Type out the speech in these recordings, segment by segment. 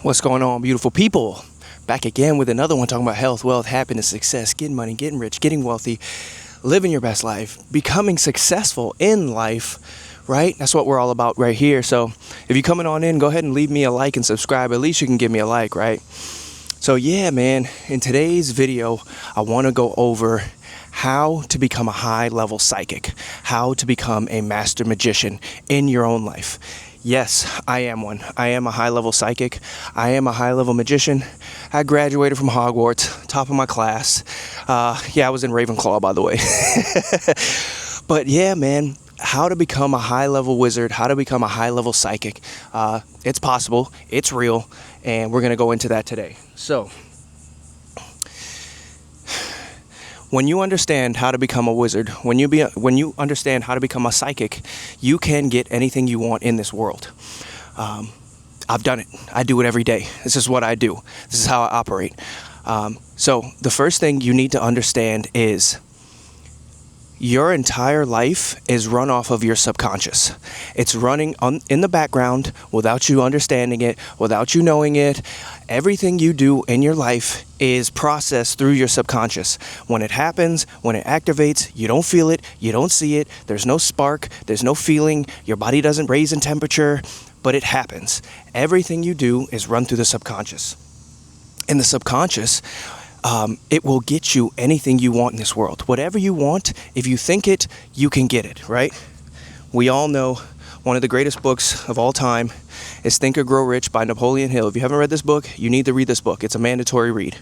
What's going on, beautiful people? Back again with another one talking about health, wealth, happiness, success, getting money, getting rich, getting wealthy, living your best life, becoming successful in life, right? That's what we're all about right here. So if you're coming on in, go ahead and leave me a like and subscribe. At least you can give me a like, right? So yeah, man, in today's video, I want to go over how to become a high-level psychic, how to become a master magician in your own life. Yes, I am one. I am a high-level psychic. I am a high-level magician. I graduated from Hogwarts, top of my class. Yeah, I was in Ravenclaw, by the way. But yeah, man, how to become a high-level wizard, how to become a high-level psychic. It's possible, it's real, and we're going to go into that today. So, when you understand how to become a wizard, when you understand how to become a psychic, you can get anything you want in this world. I've done it. I do it every day. This is what I do. This is how I operate. So the first thing you need to understand is your entire life is run off of your subconscious. It's running in the background without you understanding it, without you knowing it. Everything you do in your life is processed through your subconscious. When it happens, when it activates, you don't feel it, you don't see it, there's no spark, there's no feeling, your body doesn't raise in temperature, but it happens. Everything you do is run through the subconscious. In the subconscious, it will get you anything you want in this world. Whatever you want, if you think it, you can get it, right? We all know one of the greatest books of all time is Think or Grow Rich by Napoleon Hill. If you haven't read this book, you need to read this book. It's a mandatory read.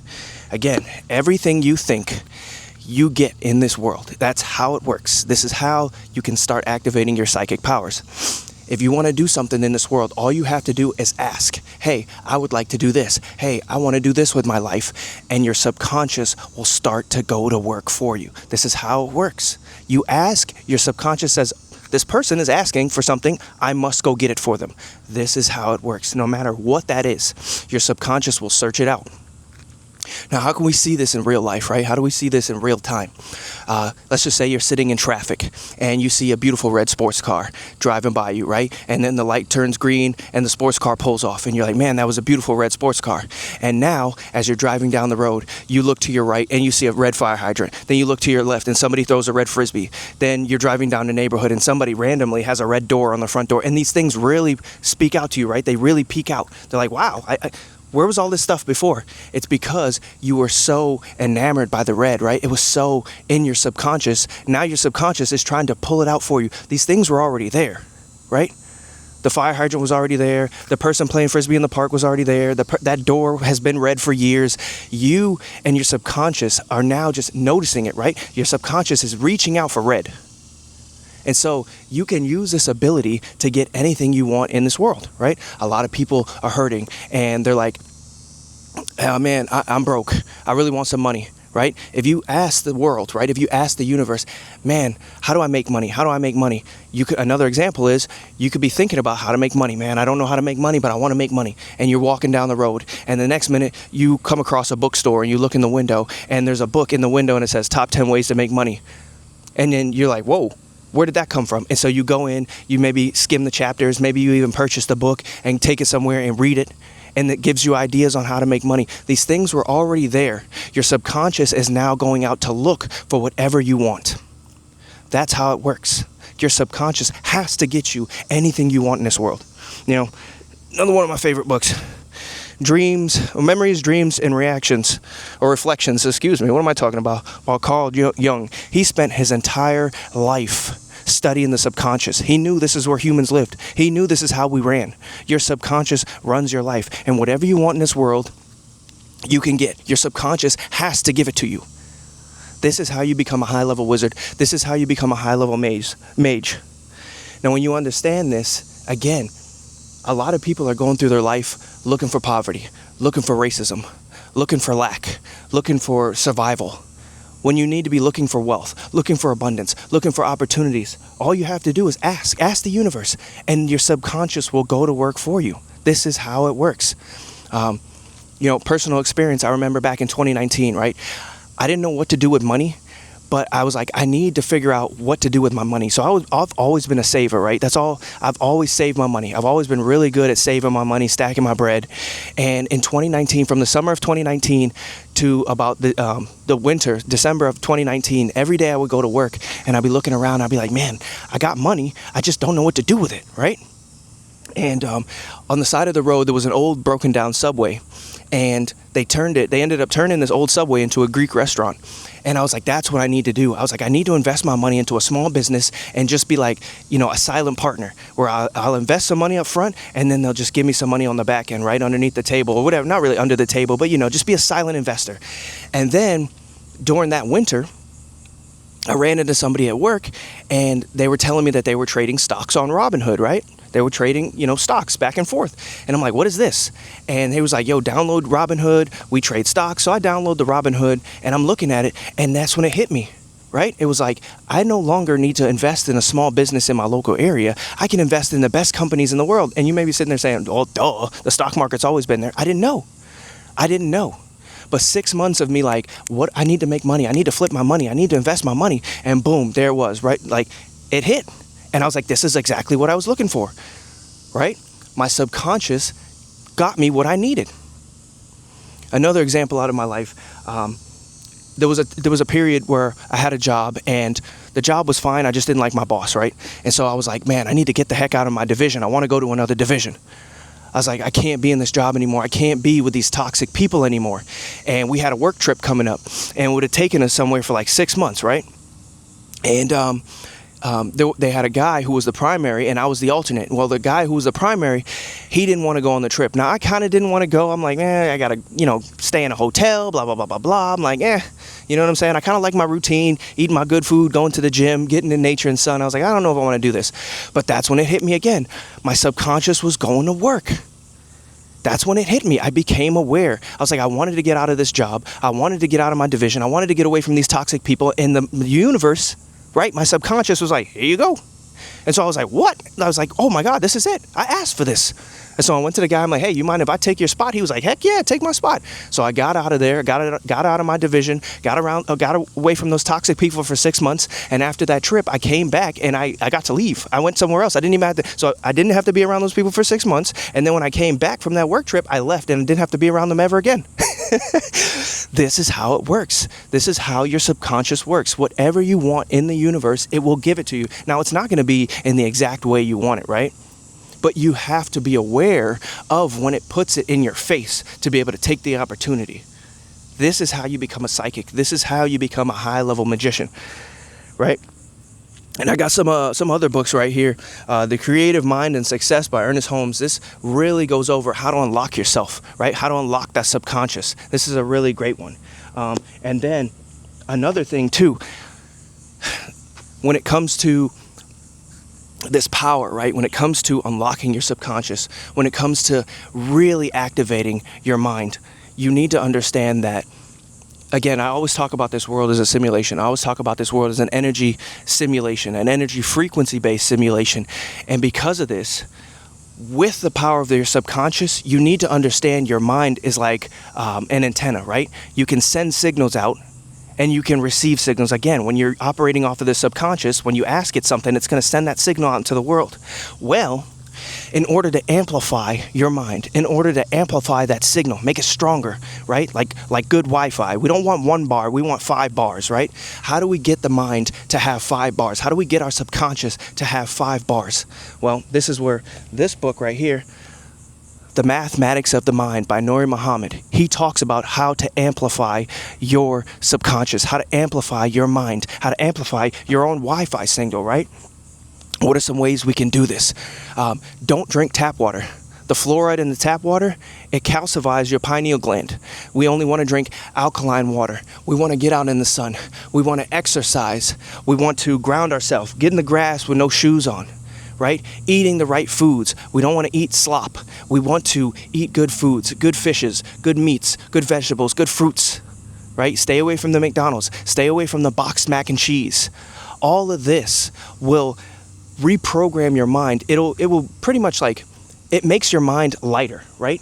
Again, everything you think, you get in this world. That's how it works. This is how you can start activating your psychic powers. If you want to do something in this world, all you have to do is ask, hey, I would like to do this. Hey, I want to do this with my life. And your subconscious will start to go to work for you. This is how it works. You ask, your subconscious says, this person is asking for something, I must go get it for them. This is how it works. No matter what that is, your subconscious will search it out. Now, how can we see this in real life, right? How do we see this in real time? Let's just say you're sitting in traffic and you see a beautiful red sports car driving by you, right? And then the light turns green and the sports car pulls off and you're like, man, that was a beautiful red sports car. And now, as you're driving down the road, you look to your right and you see a red fire hydrant. Then you look to your left and somebody throws a red frisbee. Then you're driving down the neighborhood and somebody randomly has a red door on the front door. And these things really speak out to you, right? They really peek out. They're like, wow, where was all this stuff before? It's because you were so enamored by the red, right? It was so in your subconscious. Now your subconscious is trying to pull it out for you. These things were already there, right? The fire hydrant was already there. The person playing frisbee in the park was already there. That door has been red for years. You and your subconscious are now just noticing it, right? Your subconscious is reaching out for red. And so you can use this ability to get anything you want in this world, right? A lot of people are hurting and they're like, oh man, I'm broke. I really want some money, right? If you ask the world, right? If you ask the universe, man, how do I make money? How do I make money? Another example is you could be thinking about how to make money. Man, I don't know how to make money, but I want to make money. And you're walking down the road and the next minute you come across a bookstore and you look in the window and there's a book in the window and it says top 10 ways to make money. And then you're like, whoa. Where did that come from? And so you go in, you maybe skim the chapters, maybe you even purchase the book and take it somewhere and read it. And it gives you ideas on how to make money. These things were already there. Your subconscious is now going out to look for whatever you want. That's how it works. Your subconscious has to get you anything you want in this world. You know, another one of my favorite books, Memories, Dreams, and Reflections. What am I talking about? Well, Carl Jung, he spent his entire life studying the subconscious. He knew this is where humans lived. He knew this is how we ran. Your subconscious runs your life. And whatever you want in this world, you can get. Your subconscious has to give it to you. This is how you become a high-level wizard. This is how you become a high-level mage. Now, when you understand this, again, a lot of people are going through their life looking for poverty, looking for racism, looking for lack, looking for survival. When you need to be looking for wealth, looking for abundance, looking for opportunities, all you have to do is ask the universe, and your subconscious will go to work for you. This is how it works. Personal experience, I remember back in 2019, right? I didn't know what to do with money, But I was like, I need to figure out what to do with my money. So I've always been a saver, right? That's all. I've always saved my money. I've always been really good at saving my money, stacking my bread. And in 2019, from the summer of 2019 to about the winter, December of 2019, every day I would go to work and I'd be looking around. I'd be like, man, I got money. I just don't know what to do with it, right? And on the side of the road, there was an old broken down Subway. And they ended up turning this old Subway into a Greek restaurant. And I was like, that's what I need to do. I was like, I need to invest my money into a small business and just be like, a silent partner where I'll invest some money up front and then they'll just give me some money on the back end, right underneath the table or whatever. Not really under the table, but, just be a silent investor. And then during that winter, I ran into somebody at work and they were telling me that they were trading stocks on Robinhood, right? They were trading, stocks back and forth. And I'm like, what is this? And he was like, yo, download Robinhood. We trade stocks. So I download the Robinhood and I'm looking at it. And that's when it hit me, right? It was like, I no longer need to invest in a small business in my local area. I can invest in the best companies in the world. And you may be sitting there saying, oh, duh, the stock market's always been there. I didn't know. But 6 months of me like, what? I need to make money. I need to flip my money. I need to invest my money. And boom, there it was, right? Like it hit. And I was like, this is exactly what I was looking for, right? My subconscious got me what I needed. Another example out of my life, there was a period where I had a job and the job was fine. I just didn't like my boss, right? And so I was like, man, I need to get the heck out of my division. I want to go to another division. I was like, I can't be in this job anymore. I can't be with these toxic people anymore. And we had a work trip coming up and it would have taken us somewhere for like 6 months, right? And they had a guy who was the primary and I was the alternate. Well, the guy who was the primary, he didn't want to go on the trip. Now, I kind of didn't want to go. I'm like, I got to, stay in a hotel, blah, blah, blah, blah, blah. I'm like, you know what I'm saying? I kind of like my routine, eating my good food, going to the gym, getting in nature and sun. I was like, I don't know if I want to do this. But that's when it hit me again. My subconscious was going to work. That's when it hit me. I became aware. I was like, I wanted to get out of this job. I wanted to get out of my division. I wanted to get away from these toxic people in the universe. Right? My subconscious was like, here you go. And so I was like, what? I was like, oh my God, this is it. I asked for this. And so I went to the guy. I'm like, hey, you mind if I take your spot? He was like, heck yeah, take my spot. So I got out of there, got out of my division, got away from those toxic people for 6 months. And after that trip, I came back and I got to leave. I went somewhere else. I didn't have to be around those people for 6 months. And then when I came back from that work trip, I left and didn't have to be around them ever again. This is how it works. This is how your subconscious works. Whatever you want in the universe, it will give it to you. Now, it's not going to be in the exact way you want it, right? But you have to be aware of when it puts it in your face to be able to take the opportunity. This is how you become a psychic. This is how you become a high-level magician, right? And I got some other books right here. The Creative Mind and Success by Ernest Holmes. This really goes over how to unlock yourself, right? How to unlock that subconscious. This is a really great one. And then another thing too, when it comes to this power, right? When it comes to unlocking your subconscious, when it comes to really activating your mind, you need to understand that, again, I always talk about this world as a simulation. I always talk about this world as an energy simulation, an energy frequency-based simulation. And because of this, with the power of your subconscious, you need to understand your mind is like an antenna, right? You can send signals out and you can receive signals. Again, when you're operating off of the subconscious, when you ask it something, it's going to send that signal out into the world. Well, in order to amplify your mind, in order to amplify that signal, make it stronger, right? Like good Wi-Fi. We don't want 1 bar, we want 5 bars, right? How do we get the mind to have 5 bars? How do we get our subconscious to have 5 bars? Well, this is where this book right here, The Mathematics of the Mind by Nouri Muhammad, he talks about how to amplify your subconscious, how to amplify your mind, how to amplify your own Wi-Fi signal, right? What are some ways we can do this? Don't drink tap water. The fluoride in the tap water, it calcifies your pineal gland. We only want to drink alkaline water. We want to get out in the sun. We want to exercise. We want to ground ourselves, get in the grass with no shoes on, right? Eating the right foods. We don't want to eat slop. We want to eat good foods, good fishes, good meats, good vegetables, good fruits, right? Stay away from the McDonald's. Stay away from the boxed mac and cheese. All of this will reprogram your mind. It will pretty much like, it makes your mind lighter, right?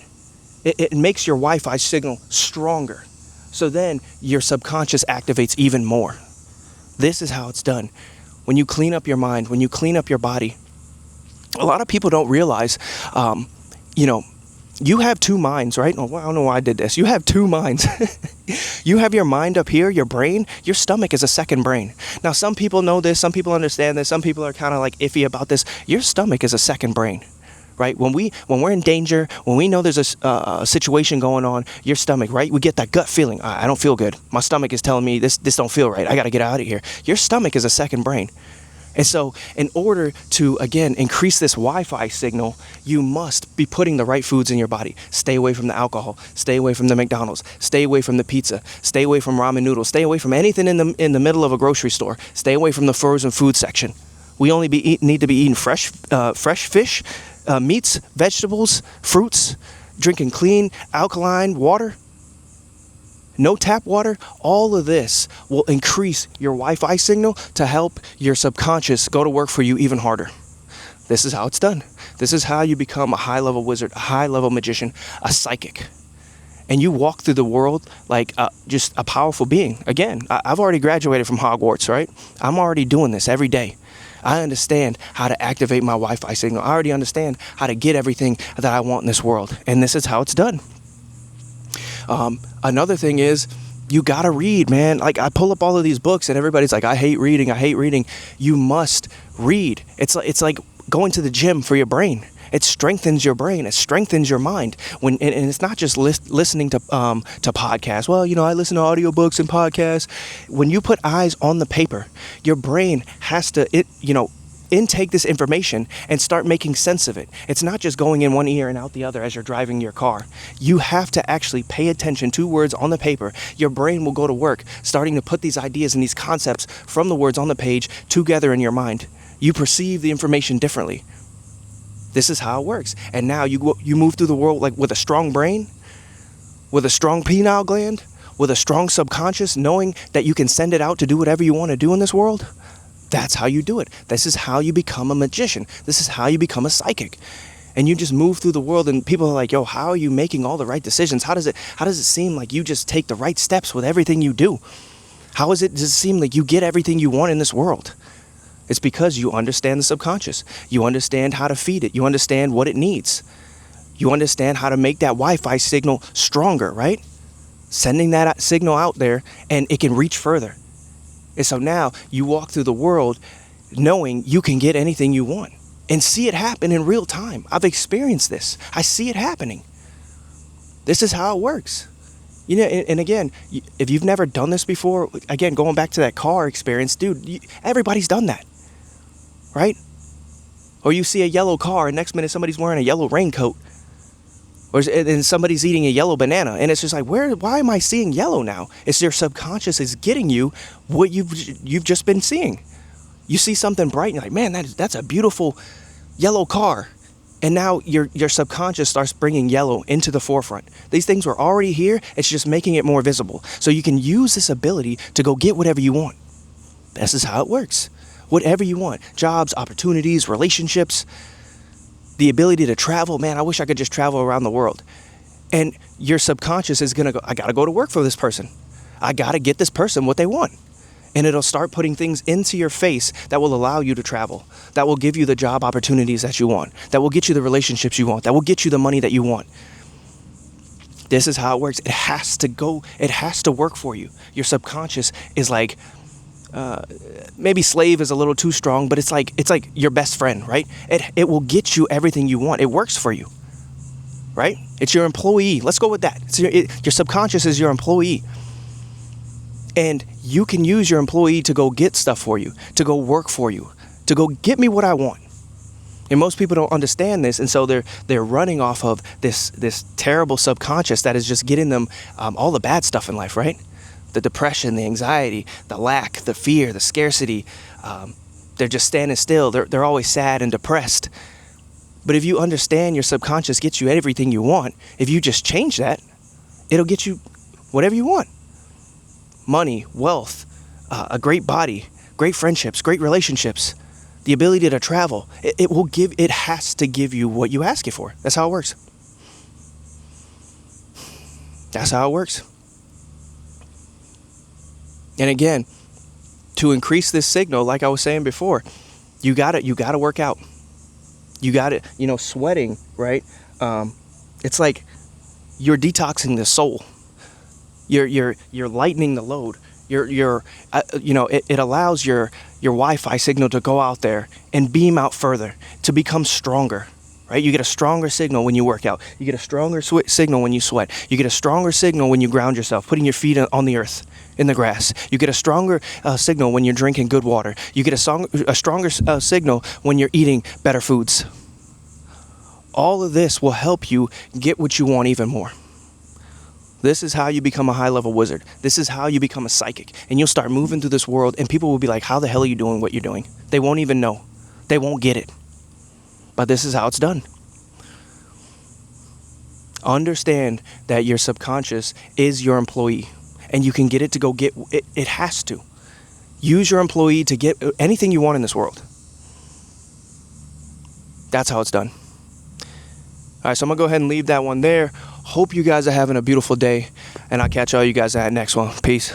It makes your Wi-Fi signal stronger. So then your subconscious activates even more, This is how it's done. When you clean up your mind, when you clean up your body, a lot of people don't realize, you know, you have two minds, right? Oh, well, I don't know why I did this. You have two minds. You have your mind up here, your brain. Your stomach is a second brain. Now, some people know this. Some people understand this. Some people are kind of like iffy about this. Your stomach is a second brain, right? When we're in danger, when we know there's a situation going on, your stomach, right? We get that gut feeling. I don't feel good. My stomach is telling me this don't feel right. I got to get out of here. Your stomach is a second brain. And so in order to, again, increase this Wi-Fi signal, you must be putting the right foods in your body. Stay away from the alcohol. Stay away from the McDonald's. Stay away from the pizza. Stay away from ramen noodles. Stay away from anything in the middle of a grocery store. Stay away from the frozen food section. We only need to be eating fresh fish, meats, vegetables, fruits, drinking clean, alkaline water. No tap water. All of this will increase your Wi-Fi signal to help your subconscious go to work for you even harder. This is how it's done. This is how you become a high-level wizard, a high-level magician, a psychic. And you walk through the world like just a powerful being. Again, I've already graduated from Hogwarts, right? I'm already doing this every day. I understand how to activate my Wi-Fi signal. I already understand how to get everything that I want in this world. And this is how it's done. Another thing is, you gotta read, man. Like, I pull up all of these books and everybody's like, I hate reading. You must read. It's like going to the gym for your brain. It strengthens your brain. It strengthens your mind. And it's not just listening to podcasts. Well, I listen to audiobooks and podcasts. When you put eyes on the paper, your brain has to, intake this information and start making sense of it. It's not just going in one ear and out the other as you're driving your car. You have to actually pay attention to words on the paper. Your brain will go to work starting to put these ideas and these concepts from the words on the page together in your mind. You perceive the information differently. This is how it works. And now you move through the world like with a strong brain, with a strong pineal gland, with a strong subconscious, knowing that you can send it out to do whatever you want to do in this world. That's how you do it. This is how you become a magician. This is how you become a psychic. And you just move through the world and people are like, yo, how are you making all the right decisions? How does it seem like you just take the right steps with everything you do? Does it seem like you get everything you want in this world? It's because you understand the subconscious. You understand how to feed it. You understand what it needs. You understand how to make that Wi-Fi signal stronger, right? Sending that signal out there and it can reach further. And so now you walk through the world knowing you can get anything you want and see it happen in real time. I've experienced this. I see it happening. This is how it works. And again, if you've never done this before, again, going back to that car experience, dude, everybody's done that, right? Or you see a yellow car and next minute somebody's wearing a yellow raincoat. And somebody's eating a yellow banana, and it's just like, why am I seeing yellow now? It's your subconscious is getting you what you've just been seeing. You see something bright, and you're like, man, that's a beautiful yellow car. And now your subconscious starts bringing yellow into the forefront. These things were already here. It's just making it more visible. So you can use this ability to go get whatever you want. This is how it works. Whatever you want. Jobs, opportunities, relationships. The ability to travel, man, I wish I could just travel around the world. And your subconscious is going to go, I got to go to work for this person. I got to get this person what they want. And it'll start putting things into your face that will allow you to travel, that will give you the job opportunities that you want, that will get you the relationships you want, that will get you the money that you want. This is how it works. It has to work for you. Your subconscious is like, maybe slave is a little too strong, but it's like your best friend, right? It will get you everything you want. It works for you, right? It's your employee. Let's go with that. Your subconscious is your employee. And you can use your employee to go get stuff for you, to go work for you, to go get me what I want. And most people don't understand this, and so they're running off of this terrible subconscious that is just getting them all the bad stuff in life, right? The depression, the anxiety, the lack, the fear, the scarcity. They're just standing still. They're always sad and depressed. But if you understand your subconscious gets you everything you want, if you just change that, it'll get you whatever you want. Money, wealth, a great body, great friendships, great relationships, the ability to travel. It has to give you what you ask it for. That's how it works. That's how it works. And again, To increase this signal, like I was saying before, you gotta work out. You gotta, sweating, right? It's like you're detoxing the soul. You're lightening the load. It allows your Wi-Fi signal to go out there and beam out further, to become stronger, right? You get a stronger signal when you work out. You get a stronger signal when you sweat. You get a stronger signal when you ground yourself, putting your feet on the earth, in the grass. You get a stronger signal when you're drinking good water. You get a stronger signal when you're eating better foods. All of this will help you get what you want even more. This is how you become a high-level wizard. This is how you become a psychic. And you'll start moving through this world, and people will be like, how the hell are you doing what you're doing? They won't even know. They won't get it. But this is how it's done. Understand that your subconscious is your employee, and you can get it to go get it. It has to. Use your employee to get anything you want in this world. That's how it's done. All right, so I'm going to go ahead and leave that one there. Hope you guys are having a beautiful day, and I'll catch all you guys at the next one. Peace.